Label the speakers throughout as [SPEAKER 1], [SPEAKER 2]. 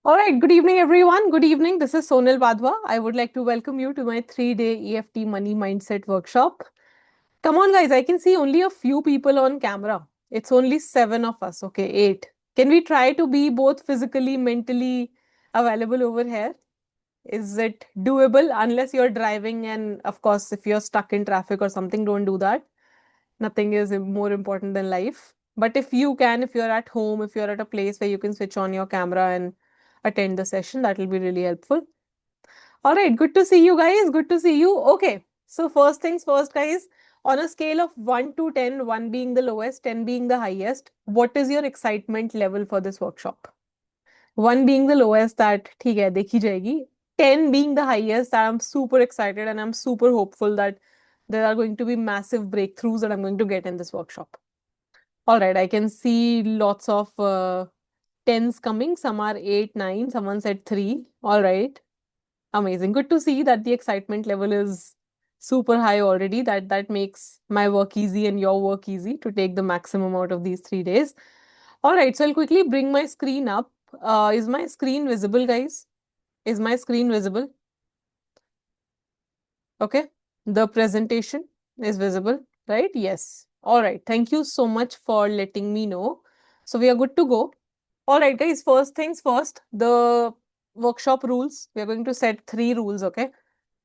[SPEAKER 1] All right, good evening, everyone. Good evening. This is Sonal Badwa. I would like to welcome you to my 3-day EFT Money Mindset workshop. Come on, guys. I can see only a few people on camera. It's only 7 of us. Okay, 8. Can we try to be both physically, mentally available over here? Is it doable? Unless you're driving, and of course, if you're stuck in traffic or something, don't do that. Nothing is more important than life. But if you can, if you're at home, if you're at a place where you can switch on your camera and attend the session, that will be really helpful. All right, good to see you guys. Good to see you. Okay, so first things first, guys. On a scale of 1 to 10, 1 being the lowest, 10 being the highest, what is your excitement level for this workshop? 1 being the lowest, that ठीक है देखी जाएगी. 10 being the highest, that I'm super excited and I'm super hopeful that there are going to be massive breakthroughs that I'm going to get in this workshop. All right, I can see lots of 10s coming. Some are 8, 9, someone said 3. All right, amazing. Good to see that the excitement level is super high already. That makes my work easy and your work easy to take the maximum out of these 3 days. All right, so I'll quickly bring my screen up. Is my screen visible, guys? Is my screen visible? Okay, the presentation is visible, right? Yes. All right, thank you so much for letting me know. So we are good to go. All right, guys, first things first, the workshop rules. We are going to set 3 rules, okay?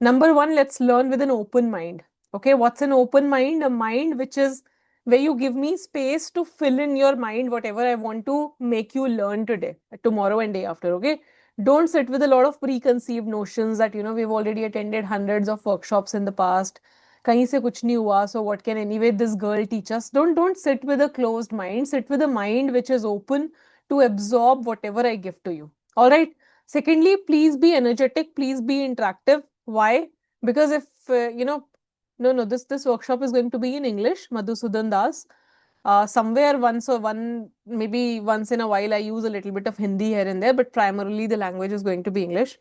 [SPEAKER 1] Number 1, let's learn with an open mind. Okay, what's an open mind? A mind which is where you give me space to fill in your mind whatever I want to make you learn today, tomorrow and day after, okay? Don't sit with a lot of preconceived notions that, we've already attended hundreds of workshops in the past. कहीं से कुछ नहीं हुआ, so what can anyway this girl teach us? Don't sit with a closed mind. Sit with a mind which is open to absorb whatever I give to you. All right. Secondly, please be energetic. Please be interactive. Why? Because if no, this workshop is going to be in English. Madhusudan Das. Somewhere maybe once in a while I use a little bit of Hindi here and there, but primarily the language is going to be English.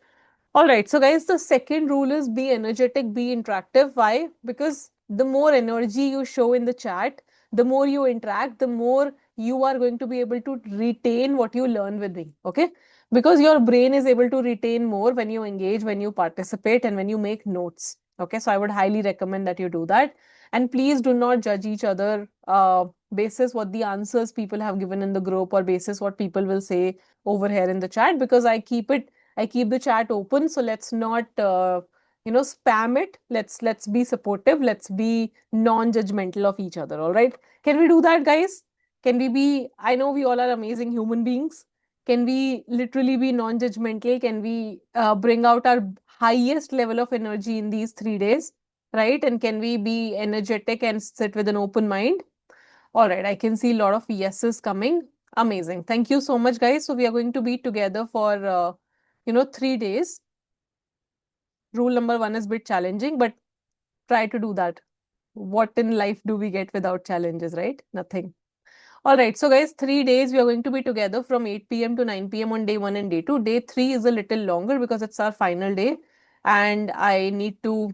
[SPEAKER 1] All right, so guys, the second rule is be energetic, be interactive. Why? Because the more energy you show in the chat, the more you interact, the more you are going to be able to retain what you learn with me. Okay? Because your brain is able to retain more when you engage, when you participate, and when you make notes. Okay, so I would highly recommend that you do that. And please do not judge each other basis what the answers people have given in the group or basis what people will say over here in the chat, because I keep the chat open, so let's not spam it. Let's be supportive. Let's be non-judgmental of each other. All right? Can we do that, guys? Can we be? I know we all are amazing human beings. Can we literally be non-judgmental? Can we bring out our highest level of energy in these 3 days, right? And can we be energetic and sit with an open mind? All right, I can see a lot of yeses coming. Amazing. Thank you so much, guys. So we are going to be together for 3 days. Rule number 1 is a bit challenging, but try to do that. What in life do we get without challenges, right? Nothing. All right, so guys, 3 days we are going to be together from 8 p.m. to 9 p.m. on day 1 and day 2. Day 3 is a little longer because it's our final day, and I need to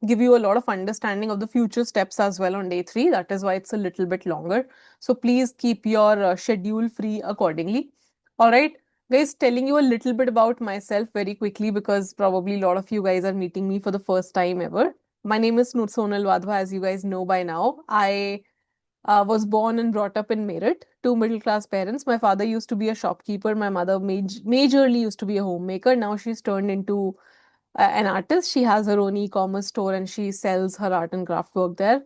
[SPEAKER 1] give you a lot of understanding of the future steps as well on day 3. That is why it's a little bit longer. So please keep your schedule free accordingly. All right, guys, telling you a little bit about myself very quickly, because probably a lot of you guys are meeting me for the first time ever. My name is Sonal Wadhwa, as you guys know by now. I was born and brought up in Meerut to middle class parents. My father used to be a shopkeeper. My mother majorly used to be a homemaker. Now she's turned into an artist. She has her own e-commerce store and she sells her art and craft work there.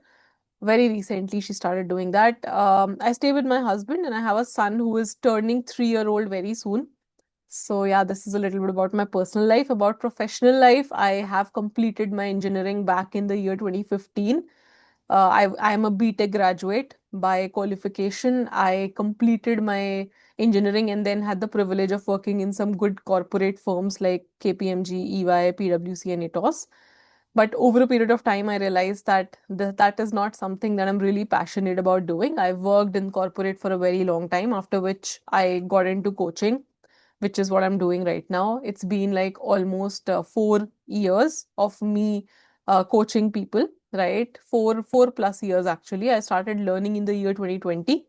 [SPEAKER 1] Very recently, she started doing that. I stay with my husband and I have a son who is turning 3-year-old very soon. So yeah, this is a little bit about my personal life. About professional life, I have completed my engineering back in the year 2015. I am a BTech graduate by qualification. I completed my engineering and then had the privilege of working in some good corporate firms like KPMG, EY, PwC, and Atos. But over a period of time, I realized that that is not something that I'm really passionate about doing. I worked in corporate for a very long time, after which I got into coaching, which is what I'm doing right now. It's been like almost 4 years of me coaching people, right? Four plus years actually. I started learning in the year 2020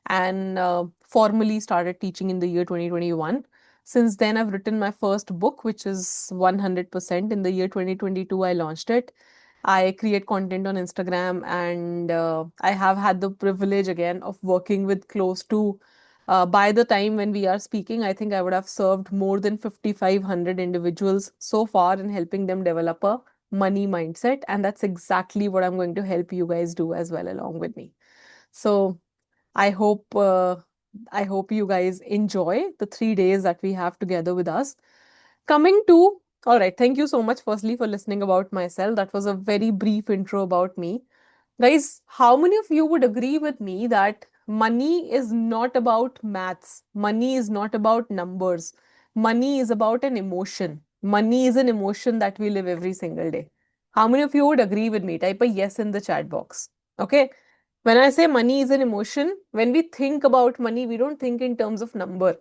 [SPEAKER 1] and formally started teaching in the year 2021. Since then, I've written my first book, which is 100%. In the year 2022, I launched it. I create content on Instagram, and I have had the privilege again of working with close to, by the time when we are speaking, I think I would have served more than 5,500 individuals so far in helping them develop a money mindset. And that's exactly what I'm going to help you guys do as well along with me. So I hope I hope you guys enjoy the 3 days that we have together with us. Coming to, all right, thank you so much firstly for listening about myself. That was a very brief intro about me. Guys, how many of you would agree with me that money is not about maths? Money is not about numbers. Money is about an emotion. Money is an emotion that we live every single day. How many of you would agree with me? Type a yes in the chat box. Okay. When I say money is an emotion, when we think about money, we don't think in terms of number.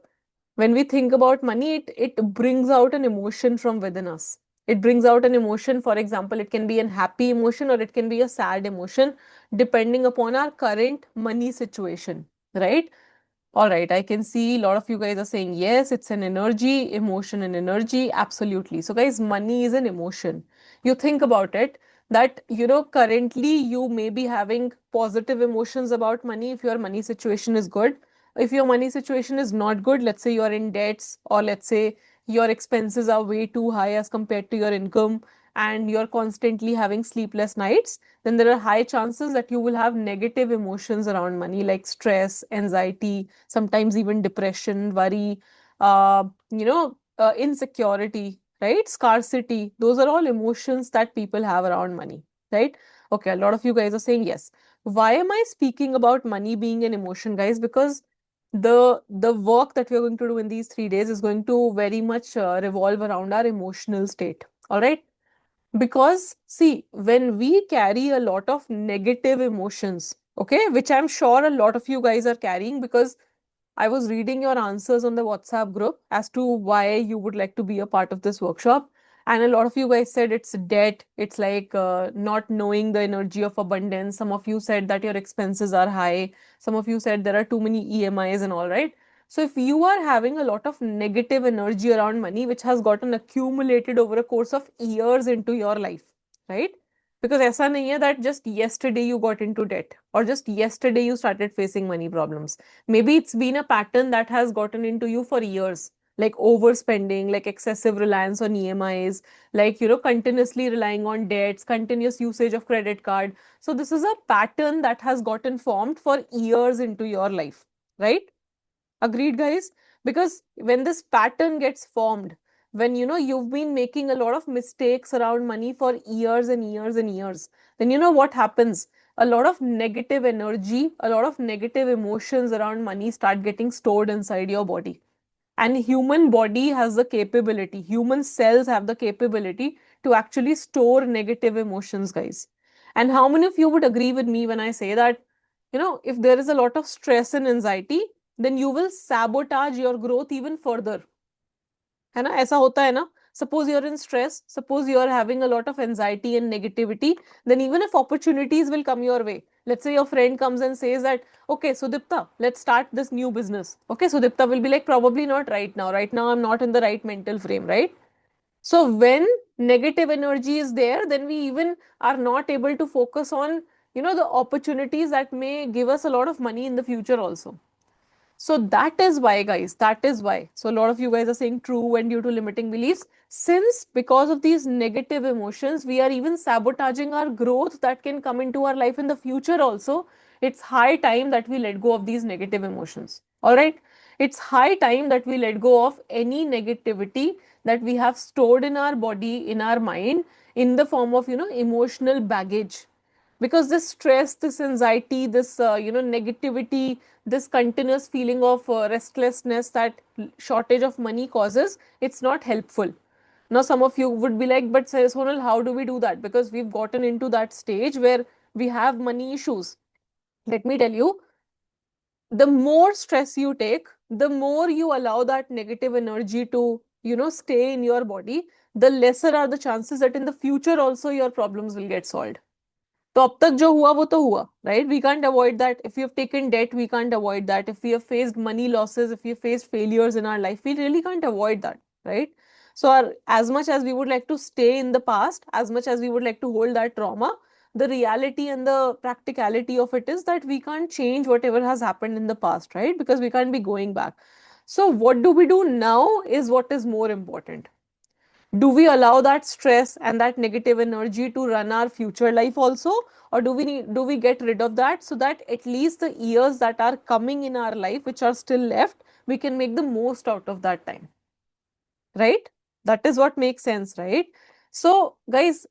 [SPEAKER 1] When we think about money, it brings out an emotion from within us. It brings out an emotion. For example, it can be an happy emotion or it can be a sad emotion, depending upon our current money situation, right? All right, I can see a lot of you guys are saying yes, it's an energy, emotion and energy. Absolutely. So, guys, money is an emotion. You think about it that, currently you may be having positive emotions about money if your money situation is good. If your money situation is not good, let's say you are in debts, or let's say your expenses are way too high as compared to your income, and you're constantly having sleepless nights, then there are high chances that you will have negative emotions around money like stress, anxiety, sometimes even depression, worry, insecurity, right? Scarcity. Those are all emotions that people have around money, right? Okay, a lot of you guys are saying yes. Why am I speaking about money being an emotion, guys? Because the work that we're going to do in these 3 days is going to very much revolve around our emotional state. All right. Because, see, when we carry a lot of negative emotions, okay, which I'm sure a lot of you guys are carrying, because I was reading your answers on the WhatsApp group as to why you would like to be a part of this workshop. And a lot of you guys said it's debt, it's like not knowing the energy of abundance. Some of you said that your expenses are high. Some of you said there are too many EMIs and all, right? So if you are having a lot of negative energy around money, which has gotten accumulated over a course of years into your life, right? Because ऐसा नहीं है that just yesterday you got into debt or just yesterday you started facing money problems. Maybe it's been a pattern that has gotten into you for years, like overspending, like excessive reliance on EMIs, like, continuously relying on debts, continuous usage of credit card. So this is a pattern that has gotten formed for years into your life, right? Agreed, guys? Because when this pattern gets formed, when you've been making a lot of mistakes around money for years and years and years, then you know what happens? A lot of negative energy, a lot of negative emotions around money start getting stored inside your body. And human body has the capability, human cells have the capability to actually store negative emotions, guys. And how many of you would agree with me when I say that, if there is a lot of stress and anxiety, then you will sabotage your growth even further. है ना, ऐसा होता है ना? Suppose you're in stress, suppose you're having a lot of anxiety and negativity, then even if opportunities will come your way, let's say your friend comes and says that, okay, Sudipta, let's start this new business. Okay, Sudipta will be like, probably not right now. Right now, I'm not in the right mental frame, right? So when negative energy is there, then we even are not able to focus on, the opportunities that may give us a lot of money in the future also. So that is why, guys, that is why. So a lot of you guys are saying true and due to limiting beliefs. Since because of these negative emotions, we are even sabotaging our growth that can come into our life in the future also. It's high time that we let go of these negative emotions. All right. It's high time that we let go of any negativity that we have stored in our body, in our mind, in the form of, emotional baggage. Because this stress, this anxiety, this negativity, this continuous feeling of restlessness that shortage of money causes, it's not helpful. Now some of you would be like, but Sonal, how do we do that? Because we've gotten into that stage where we have money issues. Let me tell you, the more stress you take, the more you allow that negative energy to stay in your body, the lesser are the chances that in the future also your problems will get solved. तो अब तक जो हुआ वो तो हुआ, right? We can't avoid that. If we have taken debt, we can't avoid that. If we have faced money losses, if we have faced failures in our life, we really can't avoid that, right? So as much as we would like to stay in the past, as much as we would like to hold that trauma, the reality and the practicality of it is that we can't change whatever has happened in the past, right? Because we can't be going back. So what do we do now is what is more important. Do we allow that stress and that negative energy to run our future life also, or do we get rid of that so that at least the years that are coming in our life which are still left, we can make the most out of that time, right? That is what makes sense, right? So guys,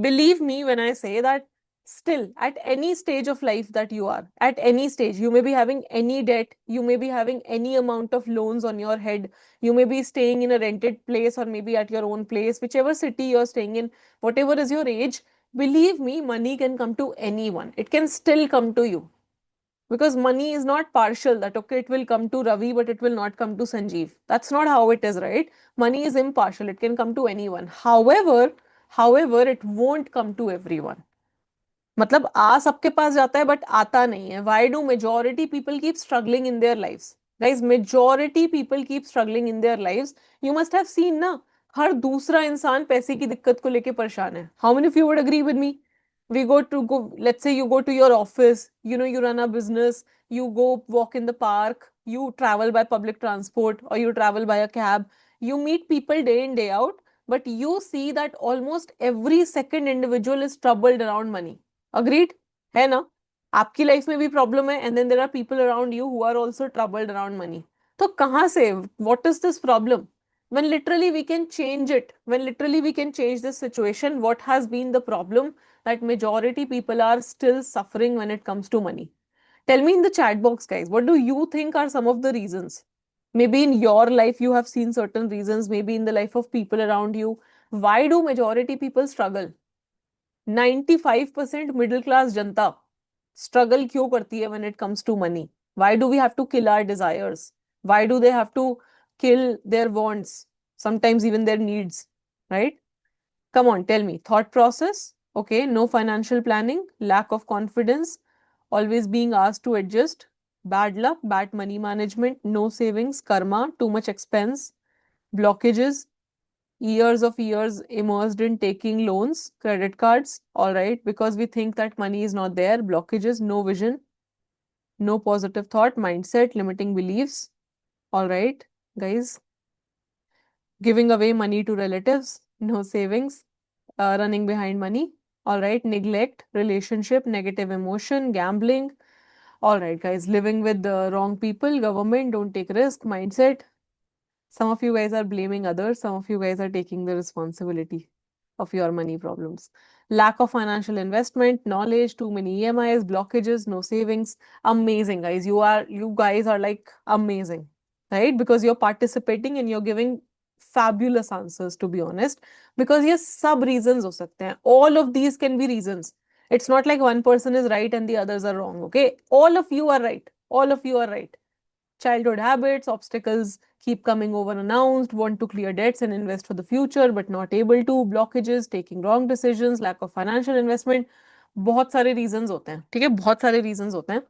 [SPEAKER 1] believe me when I say that still at any stage of life that you are, at any stage, you may be having any debt, you may be having any amount of loans on your head, you may be staying in a rented place or maybe at your own place, whichever city you're staying in, whatever is your age, believe me, money can come to anyone. It can still come to you. Because money is not partial, that okay, it will come to Ravi, but it will not come to Sanjeev. That's not how it is, right? Money is impartial. It can come to anyone. However, it won't come to everyone. मतलब आ सबके पास जाता है but आता नहीं है. Why do majority people keep struggling in their lives? Guys, majority people keep struggling in their lives. You must have seen ना, हर दूसरा इंसान पैसे की दिक्कत को लेके परेशान है. How many of you would agree with me? We let's say you go to your office, you run a business, you go walk in the park, you travel by public transport or you travel by a cab, you meet people day in, day out, but you see that almost every second individual is troubled around money. Agreed? है ना? आपकी life में भी problem है and then there are people around you who are also troubled around money. तो कहाँ से, what is this problem? When literally we can change it, when literally we can change this situation, what has been the problem that majority people are still suffering when it comes to money? Tell me in the chat box, guys, what do you think are some of the reasons? Maybe in your life you have seen certain reasons, maybe in the life of people around you. Why do majority people struggle? 95% middle class Janata struggle क्यों करती है when it comes to money? Why do we have to kill our desires? Why do they have to kill their wants, sometimes even their needs, right? Come on, tell me. Thought process, okay, no financial planning, lack of confidence, always being asked to adjust, bad luck, bad money management, no savings, karma, too much expense, blockages, years immersed in taking loans, credit cards, all right, because we think that money is not there, blockages, no vision, no positive thought, mindset, limiting beliefs, all right, guys, giving away money to relatives, no savings, running behind money, all right, neglect, relationship, negative emotion, gambling, all right, guys, living with the wrong people, government, don't take risk, mindset. Some of you guys are blaming others. Some of you guys are taking the responsibility of your money problems. Lack of financial investment, knowledge, too many EMIs, blockages, no savings. Amazing, guys. You guys are like amazing, right? Because you're participating and you're giving fabulous answers, to be honest. Because yes, sub reasons ho sakte hain. All of these can be reasons. It's not like one person is right and the others are wrong, okay? All of you are right. All of you are right. Childhood habits, obstacles keep coming over unannounced, want to clear debts and invest for the future but not able to, blockages, taking wrong decisions, lack of financial investment. बहुत सारे reasons होते हैं, ठीक है, बहुत सारे reasons होते हैं.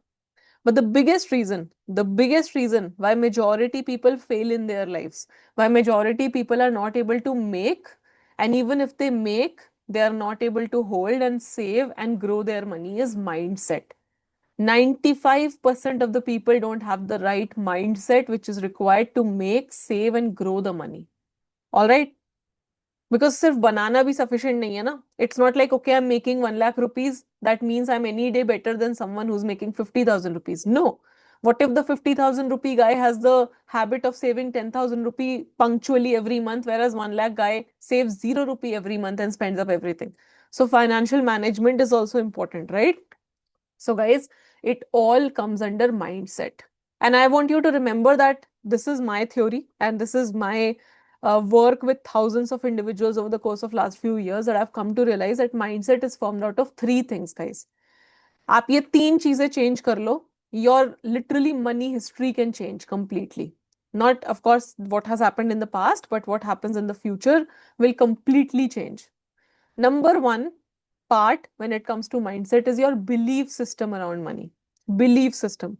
[SPEAKER 1] But the biggest reason why majority people fail in their lives, why majority people are not able to make, and even if they make, they are not able to hold and save and grow their money is mindset. 95% of the people don't have the right mindset which is required to make, save and grow the money. All right? Because सिर्फ बनाना भी sufficient नहीं है ना. It's not like, okay, I'm making 1 lakh rupees. That means I'm any day better than someone who's making 50,000 rupees. No. What if the 50,000 rupee guy has the habit of saving 10,000 rupee punctually every month, whereas 1 lakh guy saves 0 rupee every month and spends up everything? So financial management is also important, right? So guys, it all comes under mindset. And I want you to remember that this is my theory and this is my work with thousands of individuals over the course of last few years that I've come to realize that mindset is formed out of 3 things, guys. आप ये 3 चीजें change कर लो, your literally money history can change completely. Not, of course, what has happened in the past, but what happens in the future will completely change. Number 1, part when it comes to mindset is your belief system around money. Belief system.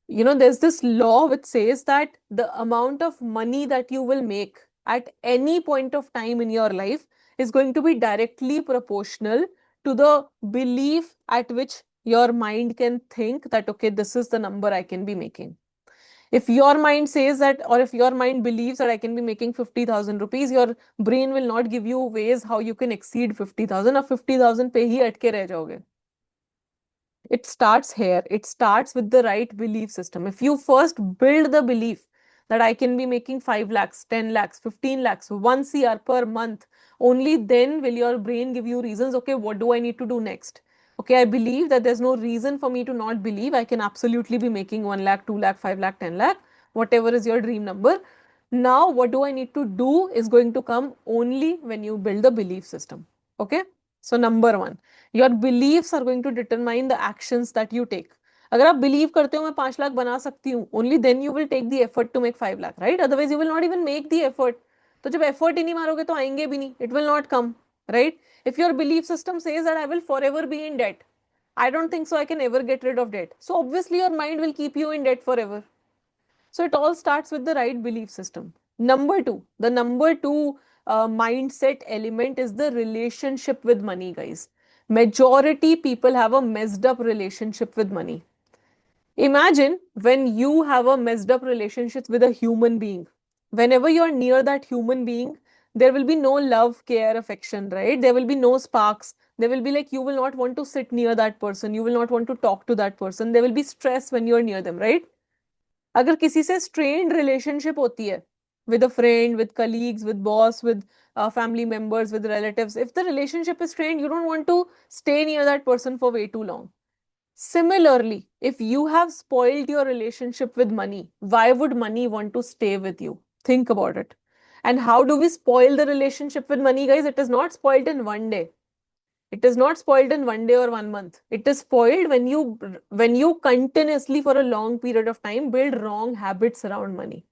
[SPEAKER 1] There's this law which says that the amount of money that you will make at any point of time in your life is going to be directly proportional to the belief at which your mind can think that, okay, this is the number I can be making. If your mind says that, or if your mind believes that I can be making 50,000 rupees, your brain will not give you ways how you can exceed 50,000, or 50,000 पे ही अटके रह जाओगे. It starts here. It starts with the right belief system. If you first build the belief that I can be making 5 lakhs, 10 lakhs, 15 lakhs, 1 CR per month, only then will your brain give you reasons. Okay, what do I need to do next? Okay, I believe that there's no reason for me to not believe. I can absolutely be making 1 lakh, 2 lakh, 5 lakh, 10 lakh, whatever is your dream number. Now, what do I need to do is going to come only when you build the belief system. Okay, so number one. Your beliefs are going to determine the actions that you take. अगर आप believe करते हो मैं 5 लाख बना सकती हूँ, only then you will take the effort to make 5 lakh, right? Otherwise you will not even make the effort. तो जब effort ही नहीं मारोगे तो आएंगे भी नहीं. It will not come, right? If your belief system says that I will forever be in debt, I don't think so I can ever get rid of debt. So obviously your mind will keep you in debt forever. So it all starts with the right belief system. The number two mindset element is the relationship with money, guys. Majority people have a messed up relationship with money. Imagine when you have a messed up relationship with a human being. Whenever you're near that human being, there will be no love, care, affection, right? There will be no sparks. There will be like you will not want to sit near that person. You will not want to talk to that person. There will be stress when you're near them, right? अगर किसी से strained relationship होती है with a friend, with colleagues, with boss, with family members, with relatives, if the relationship is strained, you don't want to stay near that person for way too long. Similarly, if you have spoiled your relationship with money, why would money want to stay with you? Think about it. And how do we spoil the relationship with money, guys? It is not spoiled in one day. It is not spoiled in one day or 1 month. It is spoiled when you continuously for a long period of time build wrong habits around money.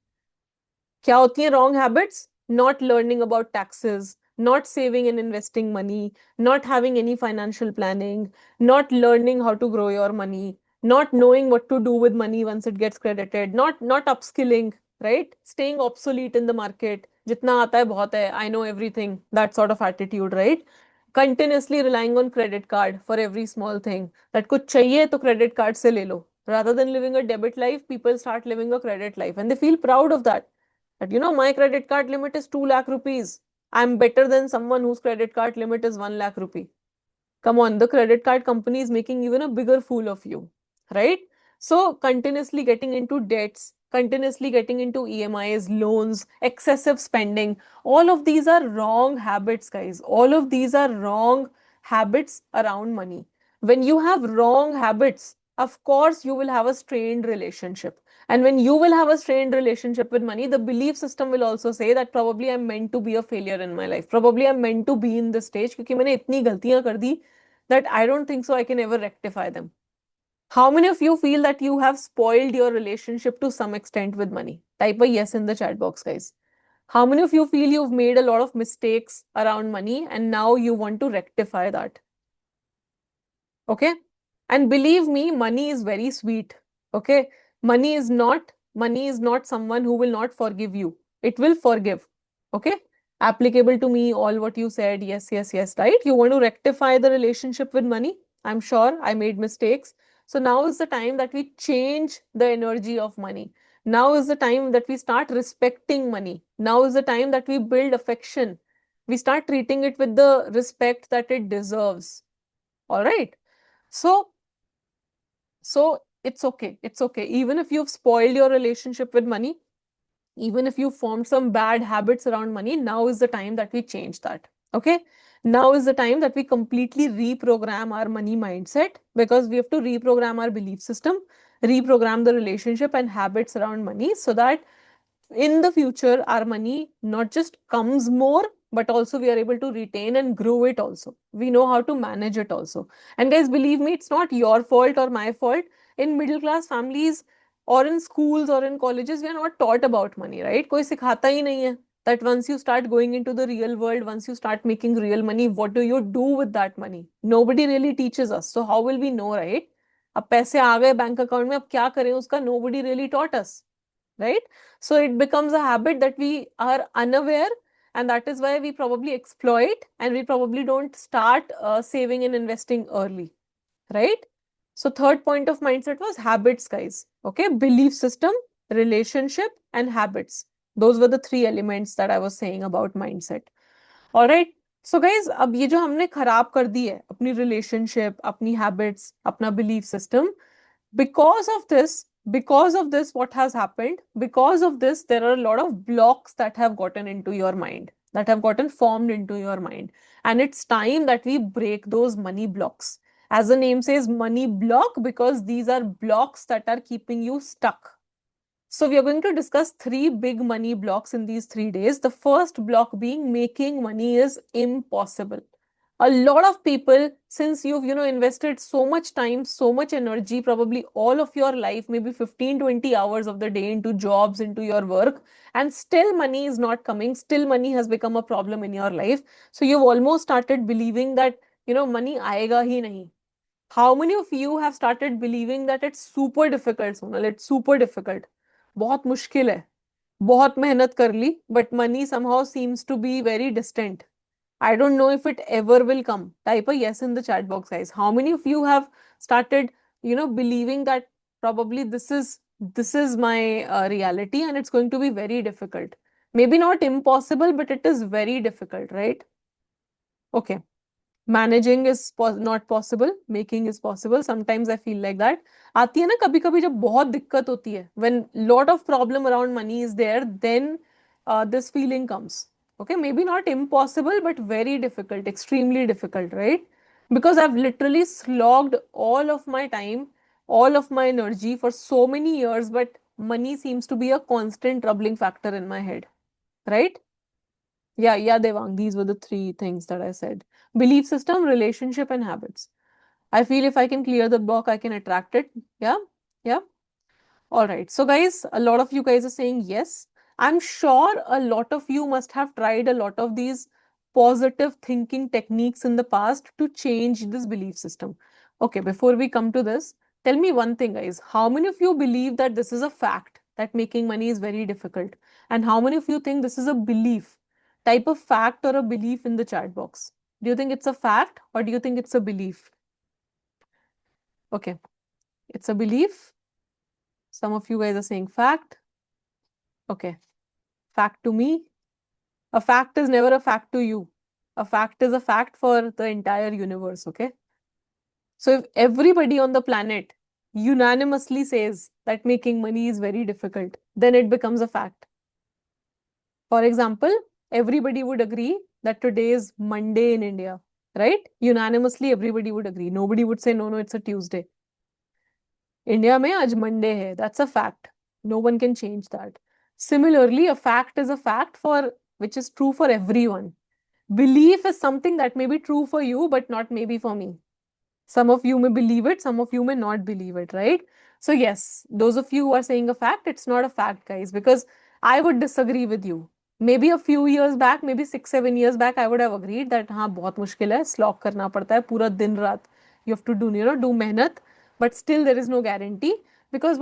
[SPEAKER 1] क्या होती हैं wrong habits? Not learning about taxes, not saving and investing money, not having any financial planning, not learning how to grow your money, not knowing what to do with money once it gets credited, not upskilling, right? Staying obsolete in the market. जितना आता है बहुत है, I know everything, that sort of attitude, right? Continuously relying on credit card for every small thing. That कुछ चाहिए तो credit card से ले लो. Rather than living a debit life, people start living a credit life and they feel proud of that. That my credit card limit is 2 lakh rupees. I'm better than someone whose credit card limit is 1 lakh rupee. Come on, the credit card company is making even a bigger fool of you, right? So continuously getting into debts, continuously getting into EMIs, loans, excessive spending, all of these are wrong habits, guys. All of these are wrong habits around money. When you have wrong habits, of course you will have a strained relationship. And when you will have a strained relationship with money, the belief system will also say that probably I'm meant to be a failure in my life. Probably I'm meant to be in this stage क्योंकि मैंने इतनी गलतियां कर दी that I don't think so I can ever rectify them. How many of you feel that you have spoiled your relationship to some extent with money? Type a yes in the chat box, guys. How many of you feel you've made a lot of mistakes around money and now you want to rectify that? Okay? And believe me, money is very sweet. Okay? Money is not someone who will not forgive you. It will forgive. Okay? Applicable to me, all what you said, yes, yes, yes, right? You want to rectify the relationship with money? I'm sure I made mistakes. So now is the time that we change the energy of money. Now is the time that we start respecting money. Now is the time that we build affection. We start treating it with the respect that it deserves. All right. So it's okay. It's okay. Even if you've spoiled your relationship with money, even if you formed some bad habits around money, now is the time that we change that. Okay. Now is the time that we completely reprogram our money mindset, because we have to reprogram our belief system, reprogram the relationship and habits around money, so that in the future our money not just comes more, but also we are able to retain and grow it also. We know how to manage it also. And guys, believe me, it's not your fault or my fault. In middle class families or in schools or in colleges, we are not taught about money, right? कोई सिखाता ही नहीं है. that once you start going into the real world, once you start making real money, what do you do with that money? Nobody really teaches us. So how will we know, right? अब पैसे आ गए bank account में, अब क्या करें उसका? Nobody really taught us, right? So it becomes a habit that we are unaware, and that is why we probably exploit, and we probably don't start saving and investing early, right? So third point of mindset was habits, guys. Okay, belief system, relationship, and habits. Those were the three elements that I was saying about mindset. All right. So guys, अब ये जो हमने खराब कर दी है अपनी relationship, अपनी habits, अपना belief system, because of this, what has happened? Because of this, there are a lot of blocks that have gotten into your mind, that have gotten formed into your mind, and it's time that we break those money blocks. As the name says, money block, because these are blocks that are keeping you stuck. So we are going to discuss three big money blocks in these 3 days. The first block being making money is impossible. A lot of people, since you've invested so much time, so much energy, probably all of your life, maybe 15-20 hours of the day into jobs, into your work, and still money is not coming, still money has become a problem in your life. So you've almost started believing that money आएगा ही नहीं. How many of you have started believing that it's super difficult, Sonal? It's super difficult. बहुत मुश्किल है. बहुत मेहनत कर ली, but money somehow seems to be very distant. I don't know if it ever will come. Type a yes in the chat box, guys. How many of you have started, believing that probably this is my reality and it's going to be very difficult. Maybe not impossible, but it is very difficult, right? Okay. Managing is not possible, making is possible. Sometimes I feel like that. आती है ना कभी कभी जब बहुत दिक्कत होती है, when lot of problem around money is there, then this feeling comes. Okay, maybe not impossible, but very difficult, extremely difficult, right? Because I've literally slogged all of my time, all of my energy for so many years, but money seems to be a constant troubling factor in my head, right? Yeah, Devang, these were the three things that I said. Belief system, relationship, and habits. I feel if I can clear the block, I can attract it. Yeah, yeah. All right. So, guys, a lot of you guys are saying yes. I'm sure a lot of you must have tried a lot of these positive thinking techniques in the past to change this belief system. Okay, before we come to this, tell me one thing, guys. How many of you believe that this is a fact, that making money is very difficult? And how many of you think this is a belief? Type of fact or a belief in the chat box. Do you think it's a fact or do you think it's a belief? Okay, it's a belief. Some of you guys are saying fact. Okay, fact to me. A fact is never a fact to you. A fact is a fact for the entire universe, okay? So if everybody on the planet unanimously says that making money is very difficult, then it becomes a fact. For example, everybody would agree that today is Monday in India, right? Unanimously, everybody would agree. Nobody would say, no, it's a Tuesday. India में आज Monday है. That's a fact. No one can change that. Similarly, a fact is a fact which is true for everyone. Belief is something that may be true for you, but not maybe for me. Some of you may believe it, some of you may not believe it, right? So yes, those of you who are saying a fact, it's not a fact, guys, because I would disagree with you. Maybe a few years back, maybe 6-7 years back, I would have agreed that हाँ बहुत मुश्किल है, slog करना पड़ता है पूरा दिन रात. You have to do मेहनत, but still there is no guarantee. Because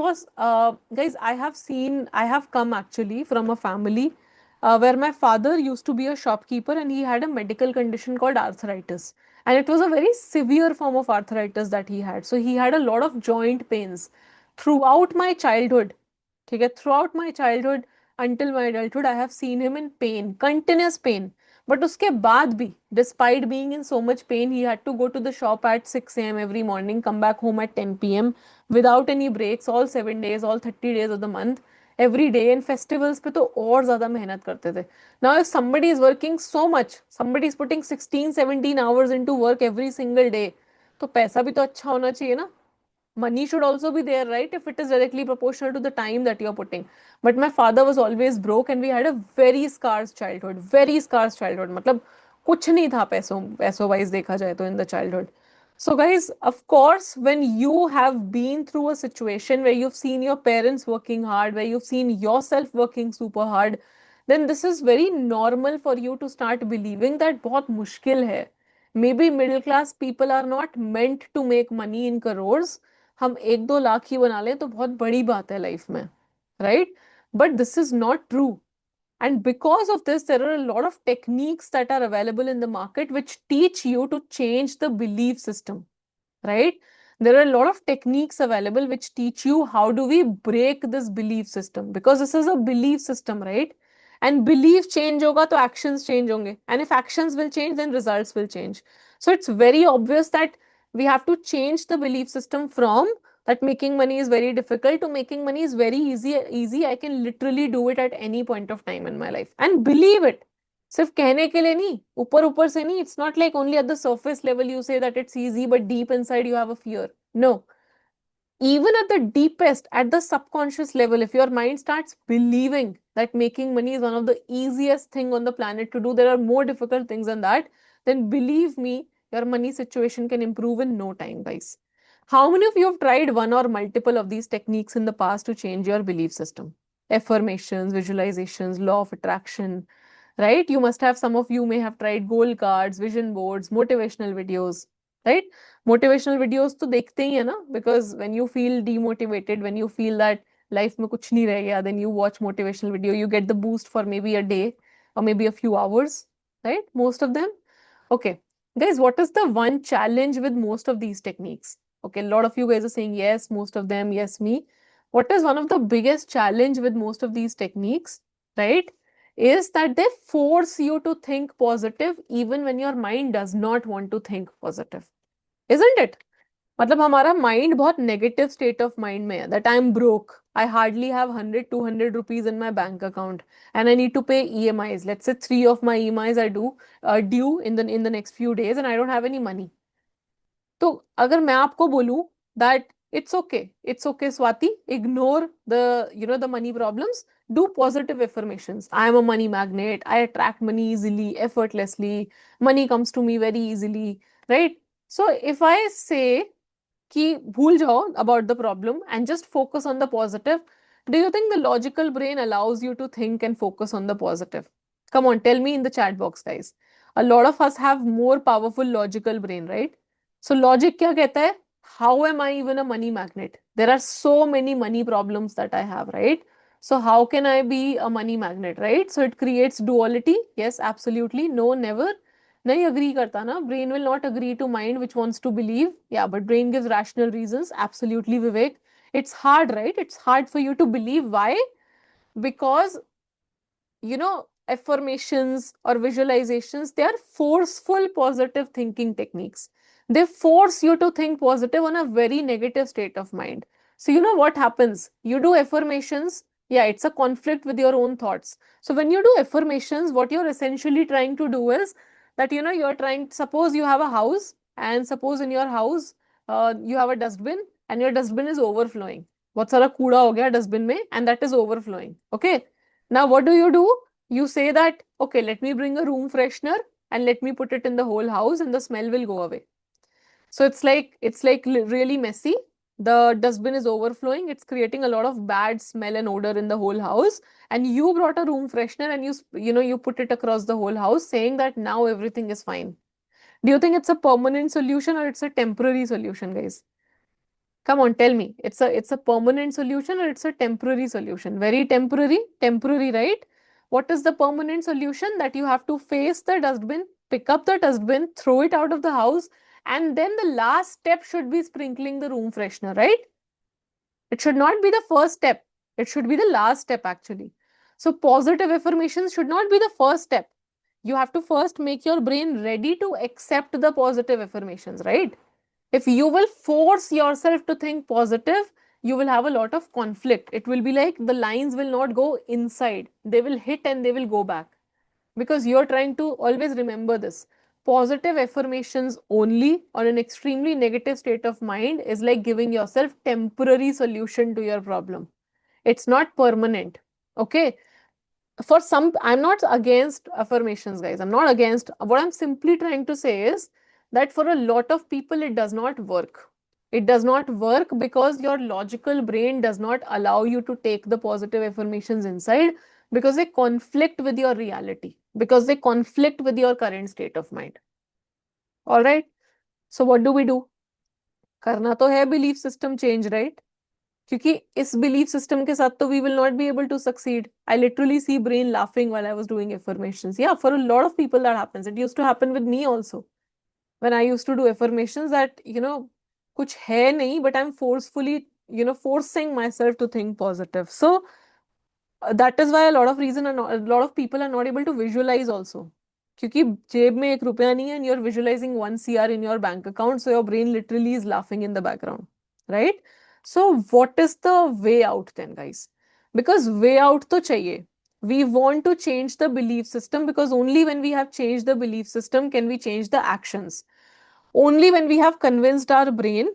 [SPEAKER 1] guys, I have come actually from a family where my father used to be a shopkeeper and he had a medical condition called arthritis. And it was a very severe form of arthritis that he had. So he had a lot of joint pains throughout my childhood. Okay, throughout my childhood until my adulthood, I have seen him in pain, continuous pain. But uske baad bhi, despite being in so much pain, he had to go to the shop at 6 a.m. every morning, come back home at 10 p.m. without any breaks, all 7 days, all 30 days of the month. Every day in festivals पे तो और ज़्यादा मेहनत करते थे. Now if somebody is working so much, somebody is putting 16-17 hours into work every single day, तो पैसा भी तो अच्छा होना चाहिए ना. Money should also be there, right? If it is directly proportional to the time that you're putting. But my father was always broke and we had a very scarce childhood. Very scarce childhood. मतलब कुछ नहीं था पैसों wise देखा जाए तो in the childhood. So guys, of course, when you have been through a situation where you've seen your parents working hard, where you've seen yourself working super hard, then this is very normal for you to start believing that बहुत मुश्किल है. Maybe middle class people are not meant to make money in crores. हम 1-2 लाख ही बना लें तो बहुत बड़ी बात है लाइफ में, right? But this is not true. And because of this, there are a lot of techniques that are available in the market which teach you to change the belief system, right? There are a lot of techniques available which teach you how do we break this belief system, because this is a belief system, right? And belief change hoga to actions change honge. And if actions will change, then results will change. So it's very obvious that we have to change the belief system from that making money is very difficult to making money is very easy. I can literally do it at any point of time in my life and believe it. सिर्फ कहने के लिए नहीं, ऊपर ऊपर से नहीं. It's not like only at the surface level you say that it's easy, but deep inside you have a fear. No. Even at the deepest, at the subconscious level, if your mind starts believing that making money is one of the easiest thing on the planet to do, there are more difficult things than that, then believe me, your money situation can improve in no time, guys. How many of you have tried one or multiple of these techniques in the past to change your belief system? Affirmations, visualizations, law of attraction, right? You must have, some of you may have tried goal cards, vision boards, motivational videos, right? Motivational videos तो देखते ही है ना, because when you feel demotivated, when you feel that life में कुछ नहीं रह गया, then you watch motivational video, you get the boost for maybe a day or maybe a few hours, right? Most of them. Okay, guys, what is the one challenge with most of these techniques? Okay, a lot of you guys are saying yes, most of them, yes, me. What is one of the biggest challenge with most of these techniques, right? Is that they force you to think positive even when your mind does not want to think positive. Isn't it? मतलब हमारा mind बहुत negative state of mind में है, that I am broke, I hardly have 100-200 rupees in my bank account and I need to pay EMIs. Let's say 3 of my EMIs are due in the next few days and I don't have any money. तो अगर मैं आपको बोलूं that it's okay Swati, ignore the money problems, do positive affirmations. I am a money magnet, I attract money easily, effortlessly, money comes to me very easily, right? So if I say कि भूल जाओ about the problem and just focus on the positive, do you think the logical brain allows you to think and focus on the positive? Come on, tell me in the chat box, guys. A lot of us have more powerful logical brain, right? So logic क्या कहता है? How am I even a money magnet? There are so many money problems that I have, right? So how can I be a money magnet, right? So it creates duality. Yes, absolutely. No, never. नहीं agree करता ना, brain will not agree to mind which wants to believe. Yeah, but brain gives rational reasons. Absolutely, Vivek. It's hard, right? It's hard for you to believe. Why? Because affirmations or visualizations, they are forceful positive thinking techniques. They force you to think positive on a very negative state of mind. So you know what happens? You do affirmations. Yeah, it's a conflict with your own thoughts. So when you do affirmations, what you're essentially trying to do is that you're trying, suppose you have a house and suppose in your house you have a dustbin and your dustbin is overflowing. बहुत सारा कूड़ा हो गया dustbin में and that is overflowing. Okay, now what do? You say that, okay, let me bring a room freshener and let me put it in the whole house and the smell will go away. So it's like really messy. The dustbin is overflowing. It's creating a lot of bad smell and odor in the whole house. And you brought a room freshener and you put it across the whole house saying that now everything is fine. Do you think it's a permanent solution or it's a temporary solution, guys? Come on, tell me. It's a permanent solution or it's a temporary solution? Very temporary, right? What is the permanent solution? That you have to face the dustbin, pick up the dustbin, throw it out of the house, and then the last step should be sprinkling the room freshener, right? It should not be the first step. It should be the last step, actually. So positive affirmations should not be the first step. You have to first make your brain ready to accept the positive affirmations, right? If you will force yourself to think positive, you will have a lot of conflict. It will be like the lines will not go inside. They will hit and they will go back. Because you're trying to always remember this. Positive affirmations only on an extremely negative state of mind is like giving yourself temporary solution to your problem. It's not permanent. Okay. For some, I'm not against affirmations, guys. I'm not against. What I'm simply trying to say is that for a lot of people, it does not work. It does not work because your logical brain does not allow you to take the positive affirmations inside. because they conflict with your reality, because they conflict with your current state of mind. All right. So what do? करना तो है belief system change, right? क्योंकि इस belief system के साथ तो we will not be able to succeed. I literally see brain laughing while I was doing affirmations. Yeah, for a lot of people that happens. It used to happen with me also. When I used to do affirmations that, कुछ है नहीं, but I'm forcefully, forcing myself to think positive. So that is why a lot of people are not able to visualize also. क्योंकि जेब में एक रुपया नहीं है and you're visualizing 1 CR in your bank account, so your brain literally is laughing in the background, right? So what is the way out then, guys? Because way out तो चाहिए. We want to change the belief system because only when we have changed the belief system can we change the actions. Only when we have convinced our brain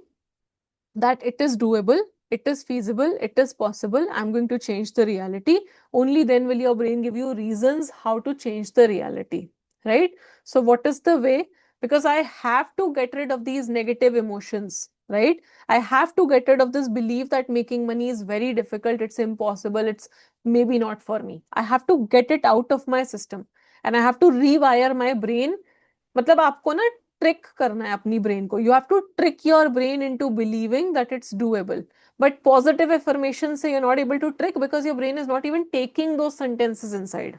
[SPEAKER 1] that it is doable, it is feasible, it is possible, I'm going to change the reality, only then will your brain give you reasons how to change the reality, right? So what is the way? Because I have to get rid of these negative emotions, right? I have to get rid of this belief that making money is very difficult, it's impossible, it's maybe not for me. I have to get it out of my system and I have to rewire my brain. मतलब आपको ना trick करना है अपनी brain को. You have to trick your brain into believing that it's doable. But positive affirmation से you are not able to trick because your brain is not even taking दो sentences inside,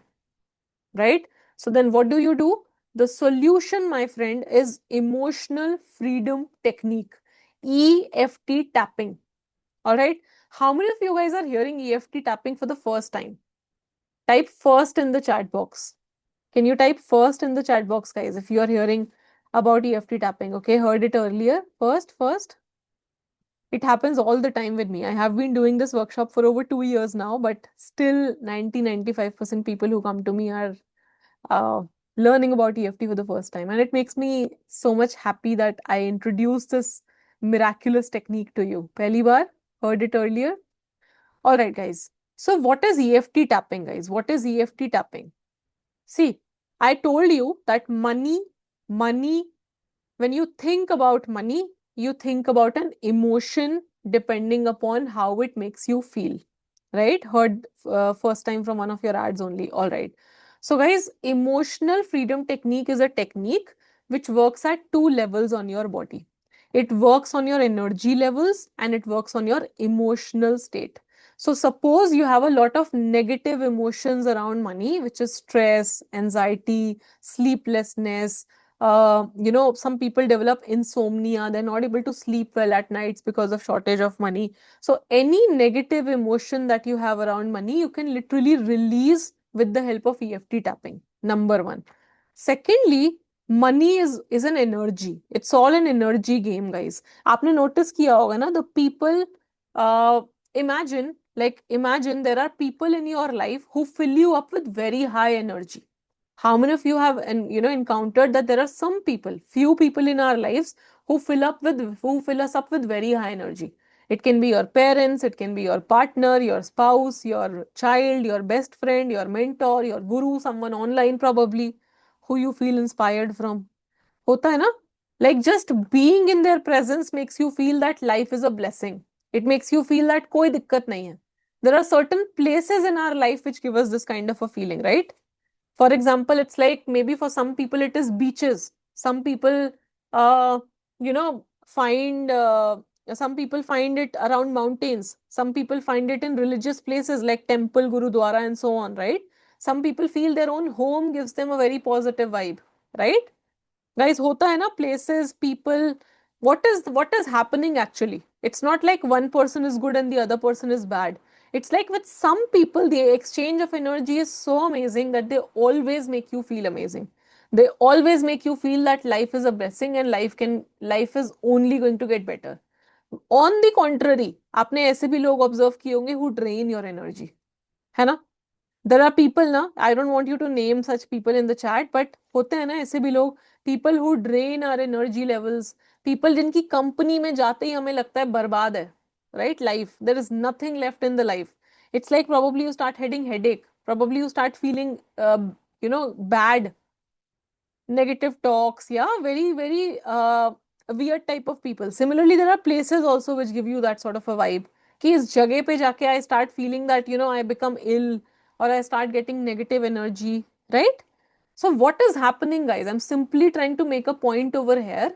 [SPEAKER 1] right? So then what do you do? The solution, my friend, is emotional freedom technique, EFT tapping. All right. How many of you guys are hearing EFT tapping for the first time? Type first in the chat box. Can you type first in the chat box, guys, if you are hearing about EFT tapping? Okay, heard it earlier. First. It happens all the time with me. I have been doing this workshop for over 2 years now, but still 95% people who come to me are uh, learning about EFT for the first time. And it makes me so much happy that I introduced this miraculous technique to you. Pehli baar, heard it earlier. All right, guys. So what is EFT tapping, guys? What is EFT tapping? See, I told you that money, when you think about money, you think about an emotion depending upon how it makes you feel, right? Heard first time from one of your ads only. All right. So guys, emotional freedom technique is a technique which works at two levels on your body. It works on your energy levels and it works on your emotional state. So suppose you have a lot of negative emotions around money, which is stress, anxiety, sleeplessness. Some people develop insomnia. They're not able to sleep well at nights because of shortage of money. So any negative emotion that you have around money, you can literally release with the help of EFT tapping. Number one. Secondly, money is an energy. It's all an energy game, guys. आपने notice किया होगा ना, the people, imagine there are people in your life who fill you up with very high energy. How many of you have encountered that there are some people, few people in our lives who fill us up with very high energy? It can be your parents, it can be your partner, your spouse, your child, your best friend, your mentor, your guru, someone online probably who you feel inspired from. होता है ना? Like just being in their presence makes you feel that life is a blessing. It makes you feel that कोई दिक्कत नहीं है. There are certain places in our life which give us this kind of a feeling, right? For example, it's like maybe for some people it is beaches. Some people, uh, you know, find some people find it around mountains. Some people find it in religious places like temple, gurudwara, and so on, right? Some people feel their own home gives them a very positive vibe, right? Guys, hota hai na, places, people. What is happening actually? It's not like one person is good and the other person is bad. It's like with some people, the exchange of energy is so amazing that they always make you feel amazing. They always make you feel that life is a blessing and life is only going to get better. On the contrary, आपने ऐसे भी लोग observe किए होंगे who drain your energy, है ना? There are people ना, I don't want you to name such people in the chat, but होते हैं ना ऐसे भी लोग, people who drain our energy levels, people जिनकी कंपनी में जाते ही हमें लगता है बर्बाद है, right? Life, there is nothing left in the life. It's like probably you start having headache, probably you start feeling, bad, negative talks, yeah, very, very weird type of people. Similarly, there are places also which give you that sort of a vibe. कि इस जगह पे जाके I start feeling that, I become ill, or I start getting negative energy, right? So what is happening, guys? I'm simply trying to make a point over here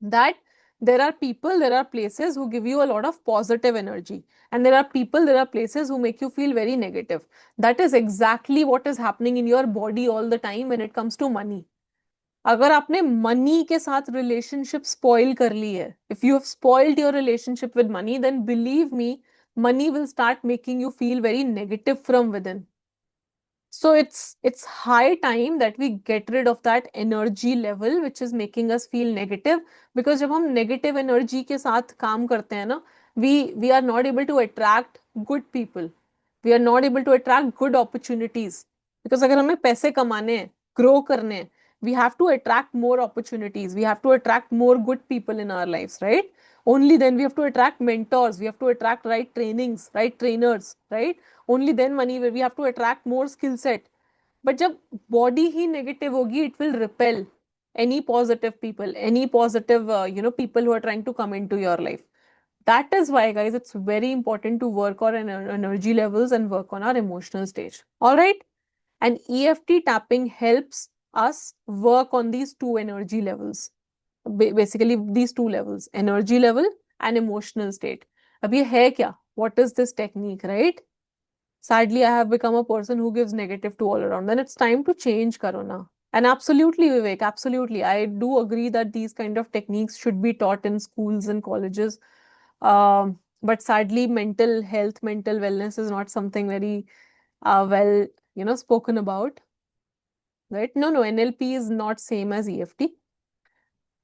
[SPEAKER 1] that there are people, there are places who give you a lot of positive energy, and there are people, there are places who make you feel very negative. That is exactly what is happening in your body all the time when it comes to money. अगर आपने money के साथ relationship spoil कर ली है, if you have spoiled your relationship with money, then believe me, money will start making you feel very negative from within. So it's high time that we get rid of that energy level which is making us feel negative, because जब हम negative energy के साथ काम करते हैं ना, we are not able to attract good people, we are not able to attract good opportunities, because अगर हमें पैसे कमाने हैं, grow करने हैं, we have to attract more opportunities, we have to attract more good people in our lives, right? Only then we have to attract mentors, we have to attract right trainings, right trainers, right? Only then money will, we have to attract more skill set. But जब body ही negative होगी, it will repel any positive people, any positive people who are trying to come into your life. That is why, guys, it's very important to work on our energy levels and work on our emotional stage. All right. And EFT tapping helps us work on these two energy levels. Basically these two levels, energy level and emotional state. अब ये है क्या? What is this technique, right? Sadly, I have become a person who gives negative to all around. Then it's time to change, Karuna. And absolutely, Vivek, absolutely. I do agree that these kind of techniques should be taught in schools and colleges. But sadly, mental health, mental wellness is not something very well, spoken about. Right? No, NLP is not same as EFT.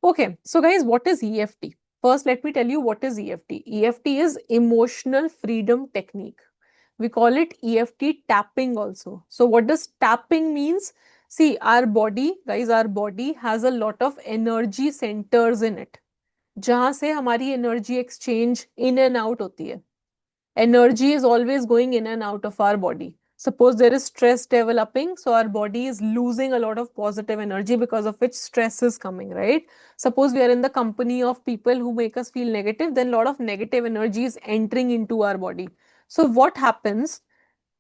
[SPEAKER 1] Okay, so guys, what is EFT? First, let me tell you what is EFT. EFT is emotional freedom technique. We call it EFT tapping also. So what does tapping means? See, our body, guys, our body has a lot of energy centers in it, जहां से हमारी energy exchange in and out होती है. Energy is always going in and out of our body. Suppose there is stress developing, so our body is losing a lot of positive energy because of which stress is coming, right? Suppose we are in the company of people who make us feel negative, then a lot of negative energy is entering into our body. So what happens?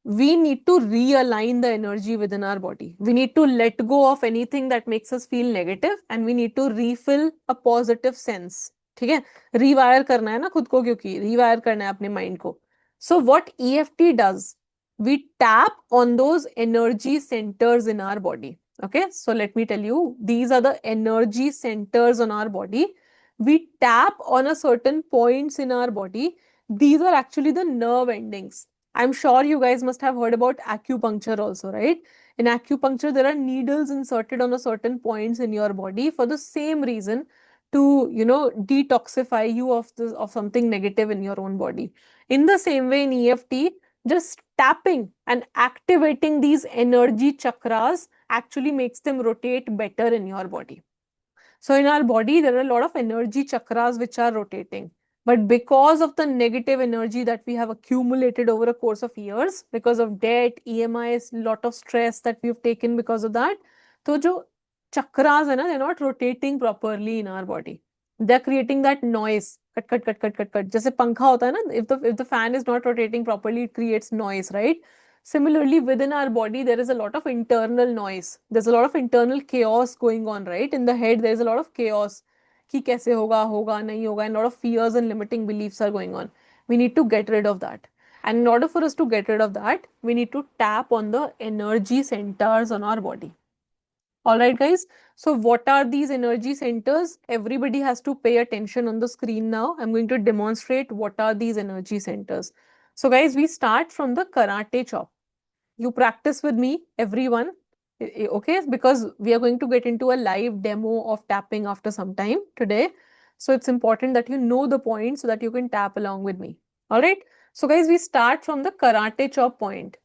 [SPEAKER 1] We need to realign the energy within our body. We need to let go of anything that makes us feel negative and we need to refill a positive sense. ठीक है, rewire करना है ना खुद को, क्योंकि rewire करना है अपने माइंड को. So what EFT does, we tap on those energy centers in our body. Okay, so let me tell you, these are the energy centers on our body. We tap on a certain points in our body. These are actually the nerve endings. I'm sure you guys must have heard about acupuncture also, right? In acupuncture, there are needles inserted on a certain points in your body for the same reason, to detoxify you of something negative in your own body. In the same way, in EFT, just tapping and activating these energy chakras actually makes them rotate better in your body. So in our body, there are a lot of energy chakras which are rotating. But because of the negative energy that we have accumulated over a course of years, because of debt, EMIs, lot of stress that we've taken because of that, तो जो chakras है ना, they're not rotating properly in our body. They're creating that noise. Cut, cut, cut, cut, cut, cut. जैसे पंखा होता है ना, if the fan is not rotating properly, it creates noise, right? Similarly, within our body, there is a lot of internal noise. There's a lot of internal chaos going on, right? In the head, there's a lot of chaos. कि कैसे होगा, होगा, नहीं होगा, and a lot of fears and limiting beliefs are going on. We need to get rid of that. And in order for us to get rid of that, we need to tap on the energy centers on our body. All right, guys. So what are these energy centers? Everybody has to pay attention on the screen now. I'm going to demonstrate what are these energy centers. So guys, we start from the karate chop. You practice with me, everyone. Okay, because we are going to get into a live demo of tapping after some time today. So it's important that you know the point so that you can tap along with me. All right. So guys, we start from the karate chop point.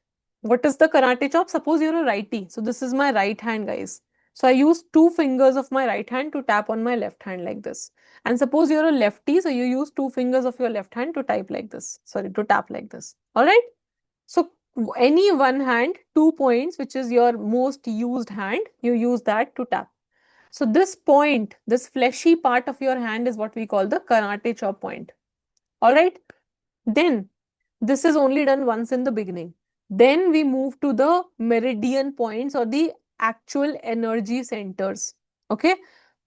[SPEAKER 1] What is the karate chop? Suppose you're a righty. So this is my right hand, guys. So I use two fingers of my right hand to tap on my left hand like this. And suppose you're a lefty, so you use two fingers of your left hand to type like this. Sorry, to tap like this. All right. So any one hand, 2 points, which is your most used hand, you use that to tap. So this point, this fleshy part of your hand is what we call the karate chop point. All right. Then this is only done once in the beginning. Then we move to the meridian points or the actual energy centers. Okay.